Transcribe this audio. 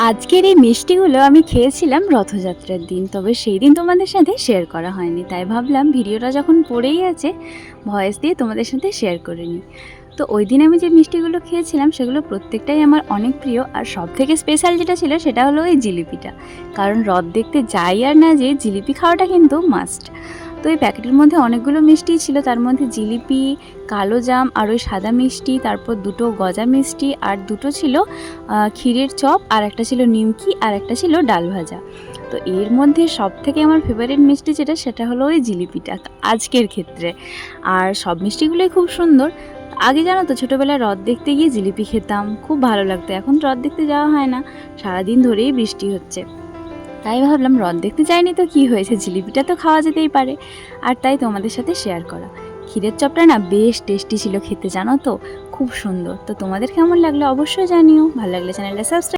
আজকের এই মিষ্টিগুলো আমি খেয়েছিলাম রথযাত্রার দিন, তবে সেই দিন তোমাদের সাথে শেয়ার করা হয়নি, তাই ভাবলাম ভিডিওটা যখন পড়েই আছে ভয়েস দিয়ে তোমাদের সাথে শেয়ার করে নিই। তো ওই দিন আমি যে মিষ্টিগুলো খেয়েছিলাম সেগুলো প্রত্যেকটাই আমার অনেক প্রিয়, আর সব থেকে স্পেশাল যেটা ছিল সেটা হলো ওই জিলিপিটা। কারণ রথ দেখতে যাই আর না যে জিলিপি খাওয়াটা কিন্তু মাস্ট। তো এই প্যাকেটের মধ্যে অনেকগুলো মিষ্টি ছিল, তার মধ্যে জিলিপি, কালো জাম আর ওই সাদা মিষ্টি, তারপর দুটো গজা মিষ্টি, আর দুটো ছিল ক্ষীরের চপ, আর একটা ছিল নিমকি, আর একটা ছিল ডাল ভাজা। তো এর মধ্যে সব থেকে আমার ফেভারিট মিষ্টি যেটা সেটা হলো ওই জিলিপিটা আজকের ক্ষেত্রে। আর সব মিষ্টিগুলোই খুব সুন্দর। আগে জানো তো ছোটোবেলায় রথ দেখতে গিয়ে জিলিপি খেতাম, খুব ভালো লাগতো। এখন রথ দেখতে যাওয়া হয় না, সারাদিন ধরেই বৃষ্টি হচ্ছে। তাই ভাবলাম রথ দেখতে যাইনি তো কী হয়েছে, জিলিপিটা তো খাওয়া যেতেই পারে। আর তাই তোমাদের সাথে শেয়ার করা। ক্ষীরের চপটা না বেশ টেস্টি ছিল খেতে, জানো তো, খুব সুন্দর। তো তোমাদের কেমন লাগলো অবশ্যই জানিও, ভালো লাগলে চ্যানেলটা সাবস্ক্রাইব